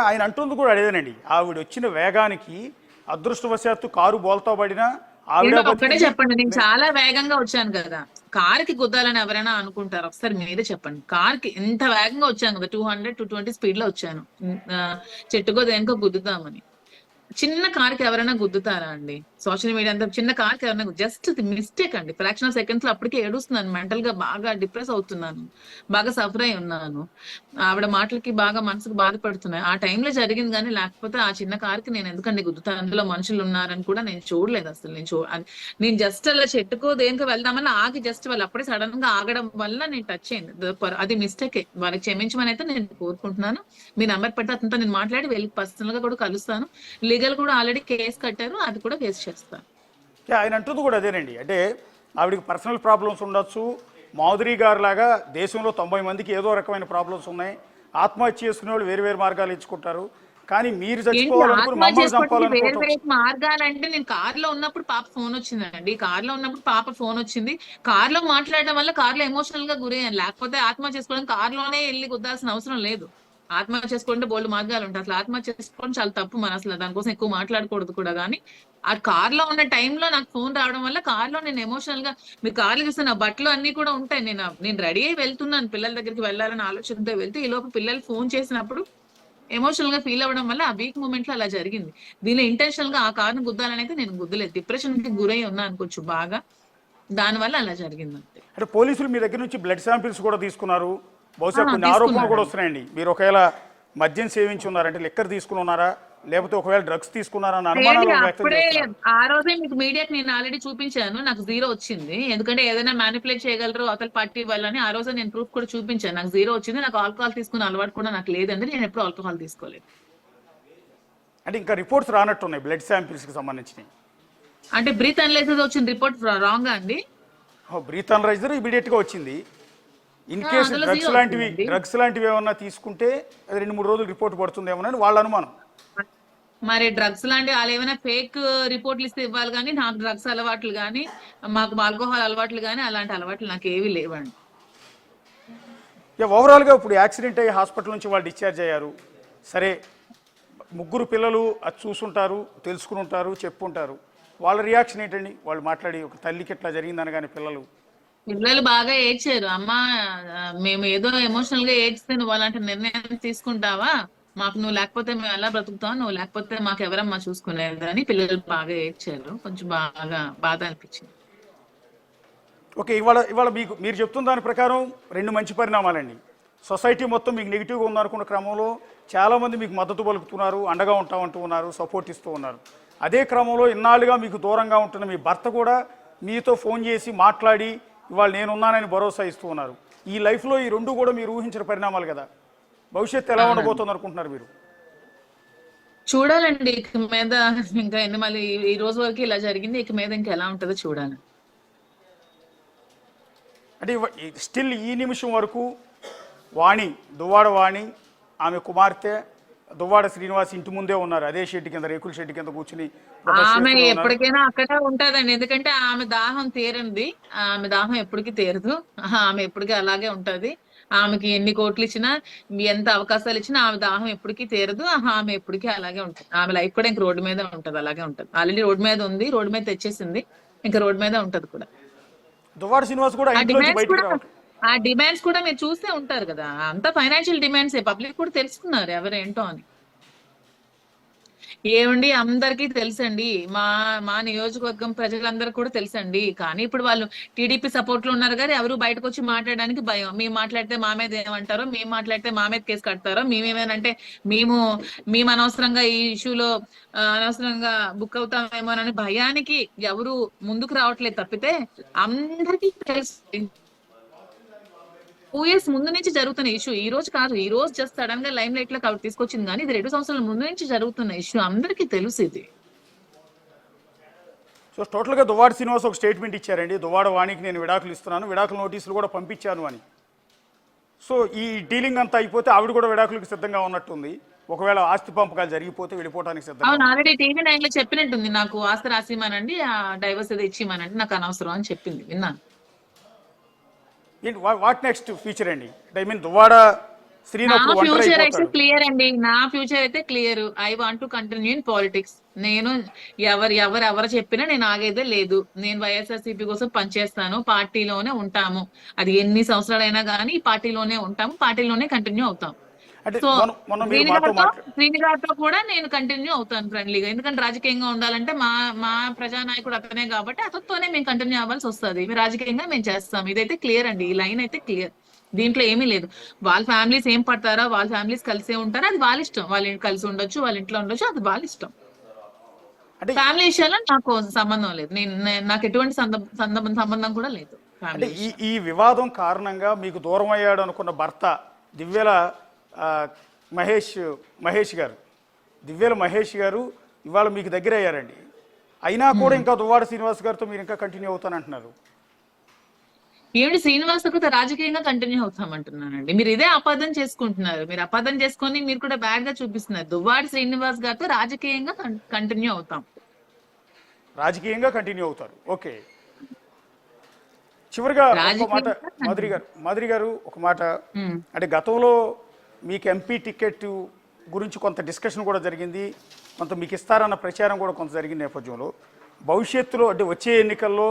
ఆయన అంటుంది కూడా అదేనండి, ఆవిడ వచ్చిన వేగానికి అదృష్టవశాత్తు కారు బోల్తా పడినా ఆవిడ ఒక్కటే చెప్పండి, నేను చాలా వేగంగా వచ్చాను కదా, కార్కి గుద్దాలని ఎవరైనా అనుకుంటారు? ఒకసారి మీరే చెప్పండి. కార్కి ఎంత వేగంగా వచ్చాను కదా, 200-220 స్పీడ్ లో వచ్చాను. ఆ, చెట్టుకో దేనికో గుద్దుతామని. చిన్న కార్కి ఎవరైనా గుద్దుతారా అండి? సోషల్ మీడియా అంతా చిన్న కార్కి ఎవరైనా జస్ట్ మిస్టేక్ అండి, ఫ్రాక్షన్ ఆఫ్ సెకండ్స్ లో అప్పటికే ఏడుస్తున్నాను, మెంటల్ గా బాగా డిప్రెస్ అవుతున్నాను, బాగా సఫర్ అయి ఉన్నాను. ఆవిడ మాటలకి బాగా మనసుకు బాధపడుతున్నాయి. ఆ టైంలో జరిగింది, కానీ లేకపోతే ఆ చిన్న కార్కి నేను ఎందుకండి గుద్దుతాను? అందులో మనుషులు ఉన్నారని కూడా నేను చూడలేదు అసలు. నేను జస్ట్ అలా చెట్టుకో దేనికో వెళ్దామని ఆగి, జస్ట్ వాళ్ళు అప్పుడే సడన్ గా ఆగడం వల్ల నేను టచ్ అయింది. అది మిస్టేకే, వాళ్ళకి క్షమించమని అయితే నేను కోరుకుంటున్నాను. మీ నెంబర్ పెడితే అతనితో నేను మాట్లాడి వెళ్ళి పర్సనల్ గా కూడా కలుస్తాను. లీగల్ కూడా ఆల్రెడీ కేసు కట్టారు, అది కూడా ఫేస్ చేస్తాను. ఆయన అంటుంది కూడా అదేనండి, అంటే ఆవిడకి పర్సనల్ ప్రాబ్లమ్స్ ఉండొచ్చు. మాధురి గారు లాగా దేశంలో 90 మందికి ఏదో రకమైన ప్రాబ్లమ్స్ ఉన్నాయి. ఆత్మహత్య చేసుకునే వాళ్ళు వేరు వేరు మార్గాలు ఎంచుకుంటారు. కానీ మీరు చచ్చిపోవాలనుకుని మమ్మల్ని చంపాలనుకోవటం. వేరే మార్గాలంటే, నేను కార్ లో ఉన్నప్పుడు పాప ఫోన్ వచ్చిందండి, కార్ లో ఉన్నప్పుడు పాప ఫోన్ వచ్చింది, కార్ లో మాట్లాడడం వల్ల కార్ లో ఎమోషనల్ గా గురయ్యాను. లేకపోతే ఆత్మహత్య చేసుకోవడం కార్ లోనే వెళ్ళి గుద్దాల్సిన అవసరం లేదు. ఆత్మహత్య చేసుకుంటే బోల్డ్ మార్గాలు ఉంటాయి. అసలు ఆత్మహత్య చేసుకోవడం చాలా తప్పు, మన అసలు దానికోసం ఎక్కువ మాట్లాడకూడదు కూడా. కానీ ఆ కార్ లో ఉన్న టైంలో నాకు ఫోన్ రావడం వల్ల కార్ లో నేను ఎమోషనల్ గా, మీరు కార్లు చూస్తే నా బట్టలు అన్ని కూడా ఉంటాయి, నేను రెడీ అయి వెళ్తున్నాను పిల్లల దగ్గరికి వెళ్ళాలని ఆలోచనతో వెళ్తే, ఈ లోపు పిల్లలు ఫోన్ చేసినప్పుడు ఎమోషనల్ గా ఫీల్ అవ్వడం వల్ల ఆ వీక్ మూమెంట్ లో అలా జరిగింది. దీనిలో ఇంటెన్షనల్ గా ఆ కారును గుద్దాలని అయితే నేను గుద్దలేదు. డిప్రెషన్ కి గురై ఉన్నా అనుకోవచ్చు బాగా, దాని వల్ల అలా జరిగింది అంతే. అంటే పోలీసులు మీ దగ్గర నుంచి బ్లడ్ శాంపిల్స్ కూడా తీసుకున్నారు. బహుశా కొన్ని ఆరోపణలు కూడా వస్తున్నాయండి. మీరు ఒకవేళ మద్యం సేవించి ఉన్నారంటే, లెక్కర్ తీసుకుని ఉన్నారా, లేకపోతే ఒకవేళ డ్రగ్స్ తీసుకున్నారా అన్న అనుమానాలు వ్యక్తం చేస్తున్నారు. ఆ రోజే మీకు మీడియాకి నేను ఆల్రెడీ చూపించాను, నాకు 0 వచ్చింది. ఎందుకంటే ఏదైనా మ్యానిపులేట్ చేయగలరు అవతల పార్టీ వాళ్ళని, ఆ రోజే నేను ప్రూఫ్ కూడా చూపించాను. నాకు 0 వచ్చింది. నాకు ఆల్కహాల్ తీసుకునే అలవాటు కూడా నాకు లేదండి, నేను ఎప్పుడు ఆల్కహాల్ తీసుకోలేదు. అంటే ఇంకా రిపోర్ట్స్ రానట్టున్నాయి బ్లడ్ శాంపిల్స్ కి సంబంధించినవి. అంటే బ్రీత్ అనలైజర్ వచ్చిన రిపోర్ట్ రాంగ్ అండి? బ్రీత్ అనలైజర్ ఇమీడియట్ గా వచ్చింది. ఇన్ కేసు డ్రగ్స్ లాంటివి ఏమన్నా తీసుకుంటే అది 2-3 రోజులు రిపోర్ట్ పడుతుందేమోనని వాళ్ళ అనుమానం. మరి డ్రగ్స్ లాంటి వాళ్ళు ఏమైనా ఫేక్ రిపోర్ట్లు ఇస్తే ఇవ్వాలి, కానీ నాకు డ్రగ్స్ అలవాట్లు కానీ, మాకు ఆల్కహాల్ అలవాట్లు కానీ, అలాంటి అలవాట్లు నాకు ఏవి లేవండి. ఓవరాల్గా ఇప్పుడు యాక్సిడెంట్ అయ్యి హాస్పిటల్ నుంచి వాళ్ళు డిశ్చార్జ్ అయ్యారు. సరే, 3 పిల్లలు అది చూసుంటారు, తెలుసుకుని ఉంటారు, చెప్పుంటారు. వాళ్ళ రియాక్షన్ ఏంటండి? వాళ్ళు మాట్లాడి ఒక తల్లికి ఇట్లా జరిగిందనగానే పిల్లలు బాగా ఏడ్చారు. అమ్మా, మేము ఏదో ఎమోషనల్ గా ఏడ్చితే నువ్వు అలాంటి నిర్ణయం తీసుకుంటావా? మాకు నువ్వు లేకపోతే మేము ఎలా బ్రతుకుతావు, నువ్వు లేకపోతే మాకు ఎవరమ్మా చూసుకునేది అని పిల్లలు బాగా ఏడ్చారు. కొంచెం బాగా బాధ అనిపించింది. ఓకే, ఇవాళ మీరు చెప్తున్న దాని ప్రకారం 2 మంచి పరిణామాలండి. సొసైటీ మొత్తం మీకు నెగిటివ్గా ఉందనుకున్న క్రమంలో చాలామంది మీకు మద్దతు పలుకుతున్నారు, అండగా ఉంటామంటూ ఉన్నారు, సపోర్ట్ ఇస్తూ ఉన్నారు. అదే క్రమంలో ఇన్నాళ్ళుగా మీకు దూరంగా ఉంటున్న మీ భర్త కూడా మీతో ఫోన్ చేసి మాట్లాడి ఇవాళ నేనున్నానని భరోసా ఇస్తూ ఉన్నారు. ఈ లైఫ్లో ఈ 2 కూడా మీరు ఊహించిన పరిణామాలు కదా. భవిష్యత్తు ఎలా ఉండబోతుంది అనుకుంటున్నారు మీరు? చూడాలండి ఇక మీద. ఇంకా మళ్ళీ ఈ రోజు వరకు ఇలా జరిగింది, ఇక మీద ఇంకా ఎలా ఉంటుందో చూడాలి. అంటే స్టిల్ ఈ నిమిషం వరకు దువ్వాడ వాణి, ఆమె కుమార్తె దువ్వాడ శ్రీనివాస్ ఇంటి ముందే ఉన్నారు. అదే షెడ్ కింద, రేకుల షెడ్ కింద కూర్చుని ఆమె ఎప్పటికైనా అక్కడే ఉంటదండి. ఎందుకంటే ఆమె దాహం తీరంది, ఆమె దాహం ఎప్పటికీ తీరదు. ఆమె ఎప్పటికీ అలాగే ఉంటది. ఆమెకి ఎన్ని కోట్లు ఇచ్చినా, ఎంత అవకాశాలు ఇచ్చినా ఆమె దాహం ఎప్పటికీ తీరదు. ఆమె ఎప్పటికీ అలాగే ఉంటుంది. ఆమె లైఫ్ కూడా ఇంక రోడ్డు మీద ఉంటది, అలాగే ఉంటది. ఆల్రెడీ రోడ్డు మీద ఉంది, రోడ్డు మీద తెచ్చేసింది, ఇంకా రోడ్డు మీద ఉంటది కూడా. దువ్వాడ శ్రీనివాస్ కూడా ఆ డిమాండ్స్ కూడా మీరు చూస్తే ఉంటారు కదా, అంతా ఫైనాన్షియల్ డిమాండ్స్. పబ్లిక్ కూడా తెలుసుకున్నారు ఎవరేంటో అని. ఏమండి, అందరికీ తెలుసండి, మా నియోజకవర్గం ప్రజలందరూ కూడా తెలుసండి. కానీ ఇప్పుడు వాళ్ళు టీడీపీ సపోర్ట్ లో ఉన్నారు కానీ ఎవరు బయటకు వచ్చి మాట్లాడడానికి భయం. మేము మాట్లాడితే మా మీద ఏమంటారో, మేము మాట్లాడితే మా మీద కేసు కడతారో, మేమేమేనంటే మేము అనవసరంగా ఈ ఇష్యూలో అనవసరంగా బుక్ అవుతామేమోనని భయానికి ఎవరు ముందుకు రావట్లేదు తప్పితే అందరికీ తెలుసు. 2 years ముందు నుంచి జరుగుతున్న ఇష్యూ, ఈ రోజు కాదు. ఈ రోజు జస్ట్ సడన్ గా లైమ్ లైట్ లో తీసుకొచ్చింది, కానీ ఇది 2 సంవత్సరాల ముందు నుంచి జరుగుతున్న ఇష్యూ, అందరికీ తెలుసు ఇది. సో టోటల్గా దువ్వాడ శ్రీనివాస్ ఒక స్టేట్మెంట్ ఇచ్చారండి. దువ్వాడ వాణికి నేను విడాకులు ఇస్తున్నాను, విడాకుల నోటీసులు కూడా పంపించాను అని. సో ఈ డీలింగ్ అంతా అయిపోతే ఆవిడ కూడా విడాకులకు సిద్ధంగా ఉన్నట్టుంది. ఒకవేళ ఆస్తి పంపకాలు జరిగిపోతే వెళ్ళిపోవడానికి సిద్ధంగా. అవును, ఆల్రెడీ TV9 లో చెప్పినట్టుంది, నాకు ఆస్తి రాసిమనండి, ఆ డైవర్స్ ఏదో ఇచ్చిమనండి, నాకు అనవసరం అని చెప్పింది, విన్నాను. వాట్ నెక్స్ట్ ఫ్యూచర్ అండి? ఐ మీన్ దువ్వాడ శ్రీను నా అప్పుడు ఒంటరి ఫ్యూచర్ అయితే అయిపోతాడు. క్లియర్ అండి. నా ఫ్యూచర్ అయితే clear. I want to continue in politics. నేను ఎవరు చెప్పినా నేను ఆగేదే లేదు. నేను వైఎస్ఆర్సీపీ కోసం పనిచేస్తాను. పార్టీలోనే ఉంటాము. అది ఎన్ని సంవత్సరాలైనా కానీ పార్టీలోనే ఉంటాము. పార్టీలోనే కంటిన్యూ అవుతాం. అంటే సో మొన్న మొన్న మీరు మాతో శ్రీని గారితో కూడా నేను కంటిన్యూ అవుతాను ఫ్రెండ్లీగా. ఎందుకంటే రాజకీయంగా ఉండాలంటే మా ప్రజానాయకుడు అతనే కాబట్టి అతనితోనే మేము కంటిన్యూ అవ్వాల్సి వస్తుంది. రాజకీయంగా మేము చేస్తాం. ఇదైతే క్లియర్ అండి. ఈ లైన్ అయితే క్లియర్. దీంట్లో ఏమీ లేదు. వాళ్ళ ఫ్యామిలీస్ ఏం పడతారో, వాళ్ళ ఫ్యామిలీస్ కలిసే ఉంటారో అది వాళ్ళ ఇష్టం. వాళ్ళ కలిసి ఉండొచ్చు, వాళ్ళ ఇంట్లో ఉండొచ్చు, అది వాళ్ళ ఇష్టం. అంటే ఫ్యామిలీ విషయాల్లో నాకు సంబంధం లేదు. నాకు ఎటువంటి సంబంధం కూడా లేదు అంటే ఫ్యామిలీ ఈ విషయం. ఈ వివాదం కారణంగా మీకు దూరం అయ్యాడు అనుకున్న భర్త దివ్యల ఆ, మహేష్ గారు, దివ్యల మహేష్ గారు ఇవాళ మీకు దగ్గర అయ్యారండి. అయినా కూడా ఇంకా దువ్వాడ శ్రీనివాస్ గారితో మీరు ఇంకా కంటిన్యూ అవుతానంటున్నారు. ఏమిటి శ్రీనివాస్ తో రాజకీయంగా కంటిన్యూ అవుతామంటున్నానండి. మీరు ఇదే అపార్థం చేసుకుంటున్నారు. మీరు అపార్థం చేసుకొని మీరు కూడా బ్యాడ్ గా చూపిస్తున్నారు. దువ్వాడి శ్రీనివాస్ గారితో రాజకీయంగా కంటిన్యూ అవుతాం. రాజకీయంగా కంటిన్యూ అవుతారు. ఓకే. చివరిగా ఒక మాట రాజకీయంగా మాదిరి గారు ఒక మాట, ఉమ్. అంటే గతంలో మీకు ఎంపీ టికెట్ గురించి కొంత డిస్కషన్ కూడా జరిగింది, కొంత మీకు ఇస్తారన్న ప్రచారం కూడా కొంత జరిగిన నేపథ్యంలో భవిష్యత్తులో అంటే వచ్చే ఎన్నికల్లో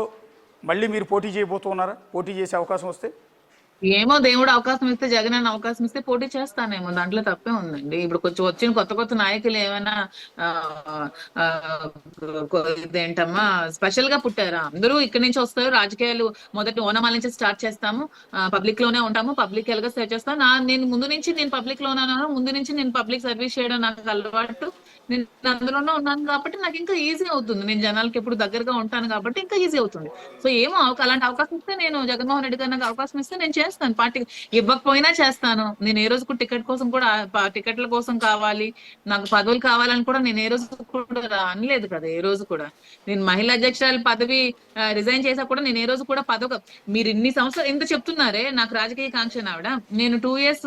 మళ్ళీ మీరు పోటీ చేయబోతున్నారా? పోటీ చేసే అవకాశం వస్తే? ఏమో దేవుడు అవకాశం ఇస్తే, జగన్ అన్న అవకాశం ఇస్తే పోటీ చేస్తానేమో. దాంట్లో తప్పే ఉందండి. ఇప్పుడు కొంచెం వచ్చిన కొత్త నాయకులు ఏమైనా ఆ, ఆ, ఇదేంటమ్మా స్పెషల్ గా పుట్టారా? అందరూ ఇక్కడి నుంచి వస్తారు. రాజకీయాలు మొదటి ఓనమాల నుంచి స్టార్ట్ చేస్తాము. పబ్లిక్ లోనే ఉంటాము. పబ్లిక్ ఎలాగా సెర్చ్ చేస్తాను. నేను ముందు నుంచి నేను పబ్లిక్ లో ఉన్నాను. ముందు నుంచి నేను పబ్లిక్ సర్వీస్ చేయడం నాకు అలవాటు. నేను అందులోనే ఉన్నాను కాబట్టి నాకు ఇంకా ఈజీ అవుతుంది. నేను జనాలకి ఎప్పుడు దగ్గరగా ఉంటాను కాబట్టి ఇంకా ఈజీ అవుతుంది. సో ఏమో అలాంటి అవకాశం ఇస్తే, నేను జగన్మోహన్ రెడ్డి గారు నాకు అవకాశం ఇస్తే నేను చేస్తాను. పార్టీ ఇవ్వకపోయినా చేస్తాను. నేను ఏ రోజు కూడా టికెట్ కోసం కూడా టికెట్ల కోసం కావాలి, నాకు పదవులు కావాలని కూడా నేను ఏ రోజు కూడా అనలేదు కదా. ఏ రోజు కూడా నేను మహిళా అధ్యక్షురాలు పదవి రిజైన్ చేసా కూడా నేను ఏ రోజు కూడా పదవి, మీరు ఇన్ని సంవత్సరాలు ఎంత చెప్తున్నారే నాకు రాజకీయ కాంక్ష ఆవిడ. నేను 2 years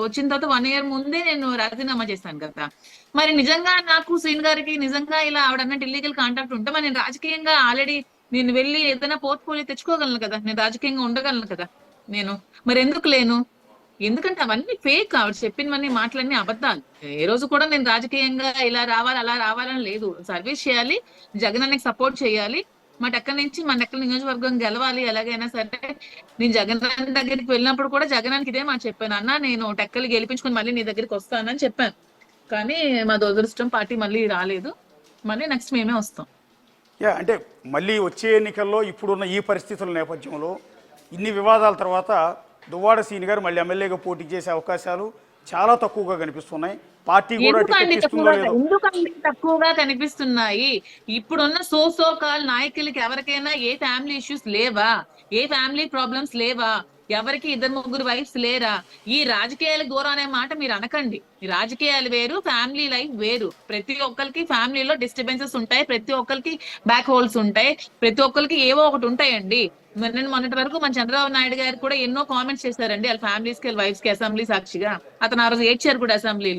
వచ్చిన తర్వాత 1 year ముందే నేను రాజీనామా చేశాను కదా. మరి నిజంగా నాకు శ్రీని గారికి నిజంగా ఇలా ఆవిడ అన్నట్టు ఇల్లీగల్ కాంటాక్ట్ ఉంటే మరి నేను రాజకీయంగా ఆల్రెడీ నేను వెళ్ళి ఏదైనా పోర్ట్ఫోలియో తెచ్చుకోగలను కదా. నేను రాజకీయంగా ఉండగలను కదా నేను. మరి ఎందుకు లేను? ఎందుకంటే అవన్నీ ఫేక్. ఆవిడ చెప్పినవన్నీ మాటలన్నీ అబద్ధాలు. ఏ రోజు కూడా నేను రాజకీయంగా ఇలా రావాలి అలా రావాలని లేదు. సర్వీస్ చేయాలి, జగన్ అన్నకి సపోర్ట్ చేయాలి, మా టెక్కల నుంచి మన టెక్కల నియోజకవర్గం గెలవాలి ఎలాగైనా సరే. నేను జగన్ అన్న దగ్గరికి వెళ్ళినప్పుడు కూడా జగనానికి ఇదే మాట చెప్పాను, అన్న నేను టెక్కలు గెలిపించుకొని మళ్ళీ నీ దగ్గరికి వస్తానని చెప్పాను. కానీ మా దురదృష్టం పార్టీ మళ్ళీ రాలేదు. మళ్ళీ నెక్స్ట్ మేమే వస్తాం. అంటే మళ్ళీ వచ్చే ఎన్నికల్లో ఇప్పుడున్న ఈ పరిస్థితుల నేపథ్యంలో ఇన్ని వివాదాల తర్వాత దువ్వాడ శ్రీని గారు మళ్ళీ ఎమ్మెల్యేగా పోటీ చేసే అవకాశాలు చాలా తక్కువగా కనిపిస్తున్నాయి. పార్టీ కూడా టికెట్ ఇస్తుందో లేదో. ఎందుకండి తక్కువగా కనిపిస్తున్నాయి? ఇప్పుడున్న సో కాల్ నాయకులకి ఎవరికైనా ఏ ఫ్యామిలీ ఇష్యూస్ లేవా? ఏ ఫ్యామిలీ ప్రాబ్లమ్స్ లేవా? ఎవరికి 2-3 వైఫ్స్ లేరా? ఈ రాజకీయాలకు దూరం అనే మాట మీరు అనకండి. ఈ రాజకీయాలు వేరు, ఫ్యామిలీ లైఫ్ వేరు. ప్రతి ఒక్కరికి ఫ్యామిలీలో డిస్టర్బెన్సెస్ ఉంటాయి, ప్రతి ఒక్కరికి బ్యాక్ హోల్స్ ఉంటాయి, ప్రతి ఒక్కరికి ఏవో ఒకటి ఉంటాయండి. నేను మొన్నటి వరకు మన చంద్రబాబు నాయుడు గారు కూడా ఎన్నో కామెంట్స్ చేశారండి వాళ్ళ ఫ్యామిలీస్ కి, వాళ్ళ వైఫ్స్ కి అసెంబ్లీ సాక్షిగా. అతను ఆ రోజు ఏడ్చారు కూడా అసెంబ్లీ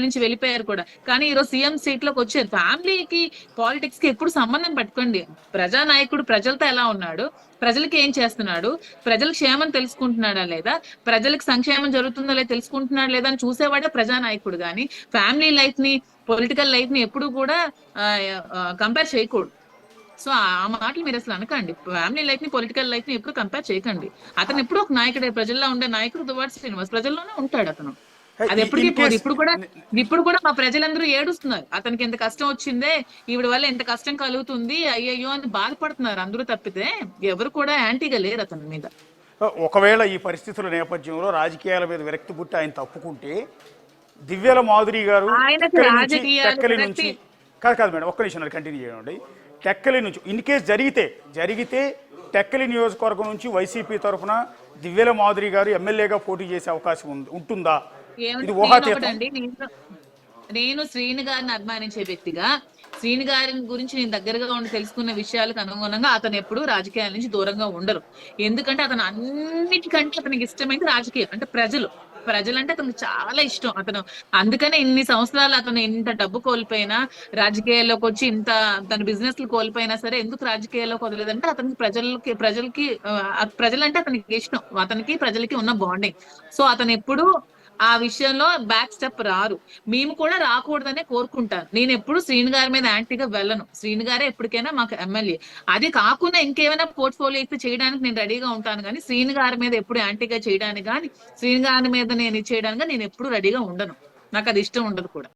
నుంచి వెళ్ళిపోయారు కూడా. కానీ ఈ రోజు సీఎం సీట్ లోకి వచ్చారు. ఫ్యామిలీకి పాలిటిక్స్ కి ఎప్పుడు సంబంధం పెట్టుకోండి. ప్రజానాయకుడు ప్రజలతో ఎలా ఉన్నాడు, ప్రజలకి ఏం చేస్తున్నాడు, ప్రజల క్షేమం తెలుసుకుంటున్నాడా లేదా, ప్రజలకు సంక్షేమం జరుగుతుందో లేదా తెలుసుకుంటున్నాడా లేదా అని చూసేవాడే ప్రజానాయకుడు. కానీ ఫ్యామిలీ లైఫ్ ని, పొలిటికల్ లైఫ్ ని ఎప్పుడు కూడా కంపేర్ చేయకూడదు. సో ఆ మాటలు మీరు అసలు అనకండి. ఫ్యామిలీ లైఫ్ ని, పొలిటికల్ లైఫ్ ని ఎప్పుడు కంపేర్ చేయకండి. అతను ఎప్పుడు ఒక నాయకుడే, ప్రజల్లో ఉండే నాయకుడు దువ్వాడ శ్రీనివాస్ ప్రజల్లోనే ఉంటాడు అతను. అది ఎప్పటికీ పోదు. ఇప్పుడు కూడా మా ప్రజలందరూ ఏడుస్తున్నారు, అతనికి ఎంత కష్టం వచ్చిందే, ఈవిడ వల్ల ఎంత కష్టం కలుగుతుంది, అయ్యయ్యో అని బాధపడుతున్నారు అందరూ. తప్పితే ఎవరు కూడా యాంటీగా లేరు అతని మీద. ఒకవేళ ఈ పరిస్థితుల నేపథ్యంలో రాజకీయాల మీద విరక్తి పుట్టి ఆయన తప్పుకుంటే దివ్యల మాధురి గారు టెక్కలి నుంచి కాదు మేడం, ఒక్క నిమిషం కంటిన్యూ చేయండి. టెక్కలి నుంచి ఇన్ కేస్ జరిగితే టెక్కలి నియోజకవర్గం నుంచి వైసీపీ తరఫున దివ్యల మాధురి గారు ఎమ్మెల్యేగా పోటీ చేసే అవకాశం ఉంటుందా? ఇది ఊహాతీతం. నేను శ్రీని గారిని అభిమానించే వ్యక్తిగా, శ్రీని గారి గురించి నేను దగ్గరగా ఉండి తెలుసుకున్న విషయాలకు అనుగుణంగా అతను ఎప్పుడు రాజకీయాల నుంచి దూరంగా ఉండరు. ఎందుకంటే అతను అన్నిటికంటే అతనికి ఇష్టమైంది రాజకీయం. అంటే ప్రజలంటే అతనికి చాలా ఇష్టం. అతను అందుకనే ఇన్ని సంవత్సరాలు అతను ఇంత డబ్బు కోల్పోయినా, రాజకీయాల్లోకి వచ్చి ఇంత తన బిజినెస్ లు కోల్పోయినా సరే ఎందుకు రాజకీయాల్లోకి వదలేదంటే అతనికి ప్రజలంటే అతనికి ఇష్టం. అతనికి ప్రజలకి ఉన్న బాండింగ్. సో అతను ఎప్పుడు ఆ విషయంలో బ్యాక్ స్టెప్ రారు. మేము కూడా రాకూడదనే కోరుకుంటాను. నేను ఎప్పుడు శ్రీను గారి మీద యాంటీగా వెళ్ళను. శ్రీను గారే ఎప్పటికైనా మాకు ఎమ్మెల్యే. అది కాకుండా ఇంకేమైనా పోర్ట్ఫోలియో ఇస్తే చేయడానికి నేను రెడీగా ఉంటాను, కానీ శ్రీను గారి మీద ఎప్పుడు యాంటీగా చేయడానికి కానీ, శ్రీను గారి మీద నేను ఇది చేయడానికి నేను ఎప్పుడు రెడీగా ఉండను. నాకు అది ఇష్టం ఉండదు కూడా.